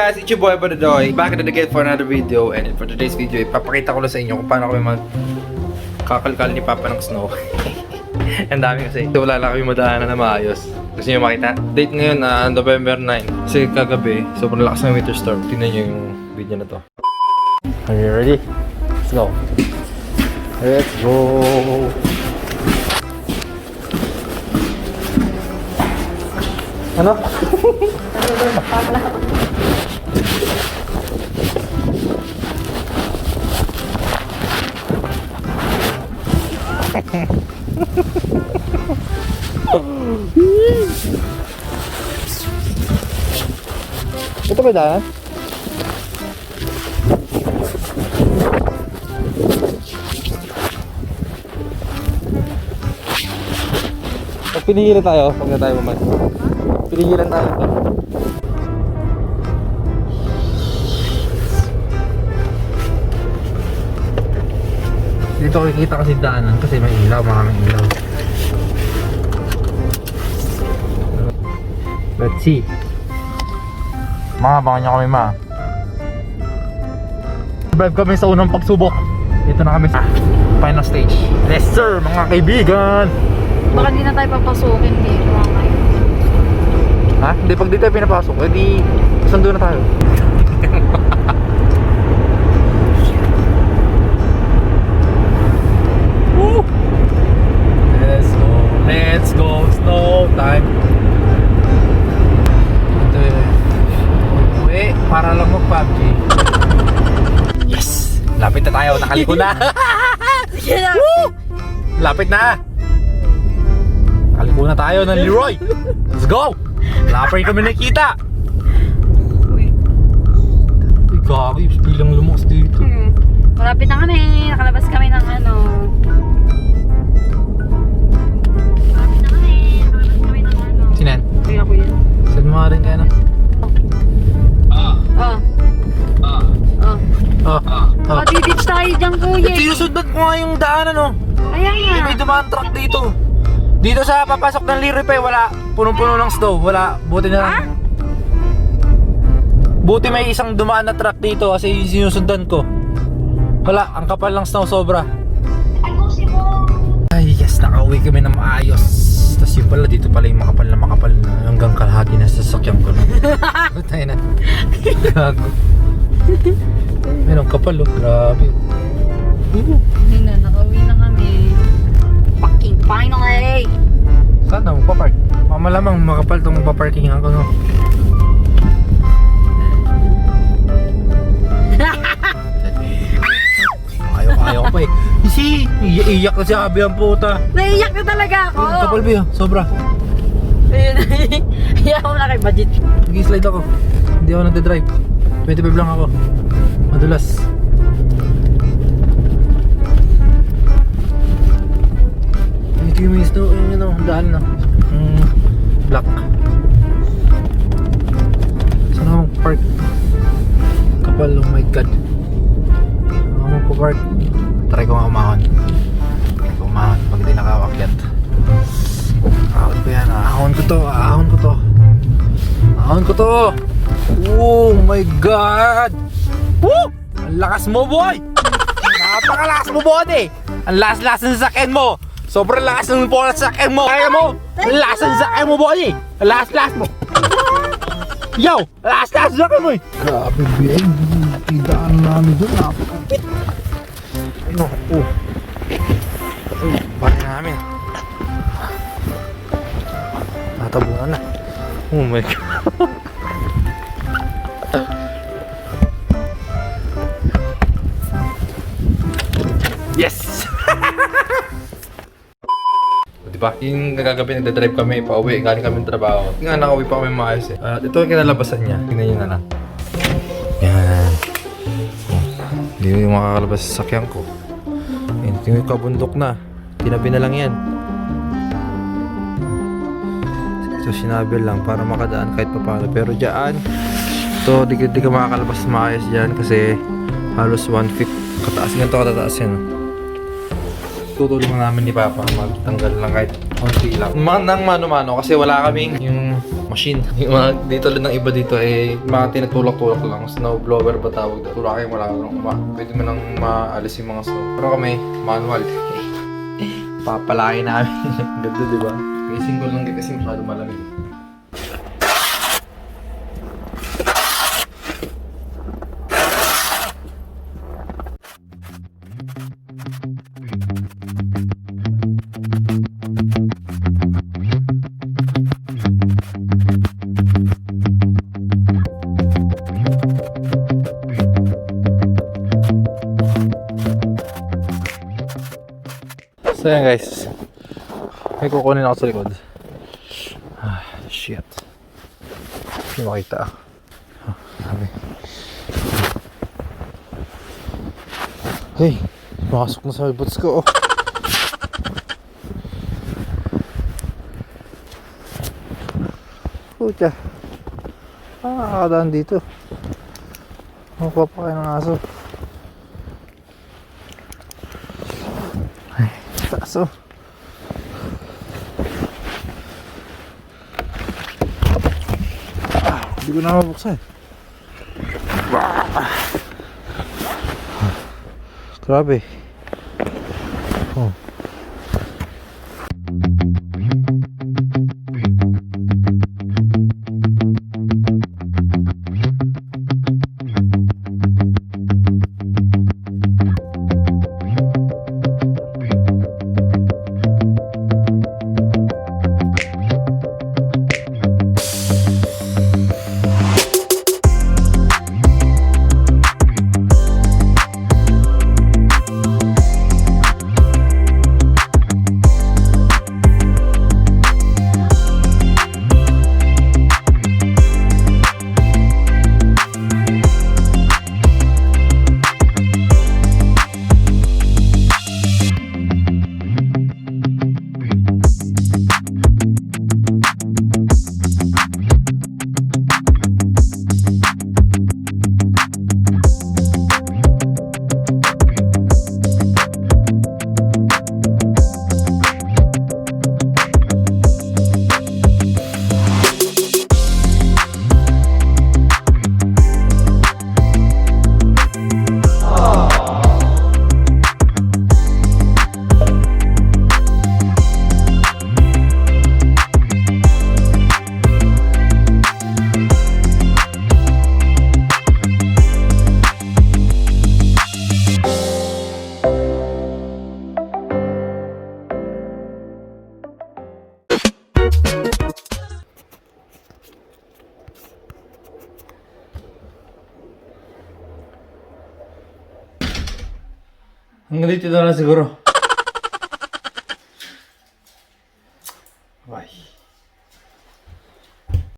guys, it's your boy Bodidoy, back at it again for another video. And for today's video, ipapakita ko lang sa inyo kung paano kami magkakalkal ni Papa ng snow. Ang dami kasi, wala lang kami madaanan na maayos. Gusto nyo makita? Date ngayon na November 9. Kasi kagabi, sobrang lakas ng winter storm. Tingnan nyo yung video na to. Are you ready? Let's go! Let's go! Ano? Ito ba daan? Pag pinigilan tayo, pag na tayo mamay. Pinigilan tayo. Dito kikita kasi daanan kasi may ilaw, maraming ilaw. Let's see. Abangan nyo kami Drive kami sa unang pagsubok. Dito na kami sa final stage. Yes sir, mga kaibigan. Baka hindi na tayo papasukin dito mamaya. Ha? Hindi, pag dito tayo pinapasok, edi sundo na tayo. Woo! Let's go, snow time. Ito uwi, para lang mag-PUBG. Yes! Lapit na tayo, nakaliko na. Woo! Lapit na. Nakaliko na tayo ng Leroy. Let's go! Lapay kami nakita. Uy. Uy, gagi, bilang lumakas dito. Malapit na kami. Nakalabas kami ng ano. Malapit na kami. Nakalabas kami ng ano. Sinan? Kaya ako yan. Saan mo rin kaya na? Matitich tayo dyan, kuya. Sinusundan ko nga yung daanan, no? Ayan nga. May dumaan truck dito. Dito sa papasok ng Leroy pa, wala. Punong-puno ng snow. Wala. Buti na lang. Buti may isang dumaan na truck dito kasi yung sinusundan ko. Wala. Ang kapal ng snow sobra. Ay, yes. Nakauwi kami ng maayos. Tapos yun pala, dito pala yung makapal na hanggang kalahati na sa sasakyan ko. Tayo na. Gago. Ayun, ang kapal, oh. Grabe. Hindi na, nakauwi na kami. Fucking finally! Saan na magpapark? Malamang makapal itong magpaparkingan ko, no? Ayaw ko pa eh. Kasi, iiyak na si Abi ang puta. Naiiyak na talaga ako! Ang kapal ba yun? Sobra. Ayun, iyak mo na kay budget. Nag-slide ako. Hindi ako nagdadrive. 25 lang ako. Madulas. Ito yung snow, yun o, daan na. Black. Saan ako mag-park? Kapal, oh my god. Saan ako mag-park? Try ko nga umahon. Pag di nakakakyat. Ahon ko yan, ahon ko to. Oh my god! Woo! Ang lakas mo, boy! Napakalakas mo, boy! Ang lakas ng sakyan mo! Sobrang lakas ng pola sa sakyan mo! Kaya mo! Ang lakas ng sakyan mo, boy! Ang lakas mo! Yo! Ang lakas ng sakyan mo! Grabe, biyay! Tidaan namin doon, napakapit! Ay, naku! Bari namin! Natabunan na! Oh my god! Yes! Diba? Yung nagagabi nagdadrive kami, pauwi, galing kami ng trabaho. Nga, nakauwi pa kami maayos eh. Ito ang kinalabasan niya. Tingnan nyo na lang. Yan. Hindi yung makakalabas sa sakyan ko. Yan, tingnan yung kabundok na. Tinabi na lang yan. So, sinabi lang para makadaan kahit pa paano. Pero dyan, ito, di ka makakalabas maayos dyan kasi halos 1 feet. Kataas nga ito, katataas yan. Tutulungan namin ni Papa magtanggal lang kahit Konti lang. Nang mano-mano kasi wala kaming yung machine. Yung mga dito lang ng iba dito mga tinutulak-tulak lang. Snow blower ba tawag doon? Tulakin wala lang. Pwede mo nang maalis yung mga snow. Pero kami, manual. Papalakin namin. Ganda, di ba? Gising ko lang din kasi masyado malamig. So yan guys, may kukunin ako sa likod. Shit. Hindi makita. Sabi. Hey, makasok na sa boots ko. Pucha. Kakadaan dito. Makuha pa kayo ng aso. Ay, taas oh. Hindi ko na mabuksan. Grabe. Oh. Hanggang dito na lang siguro.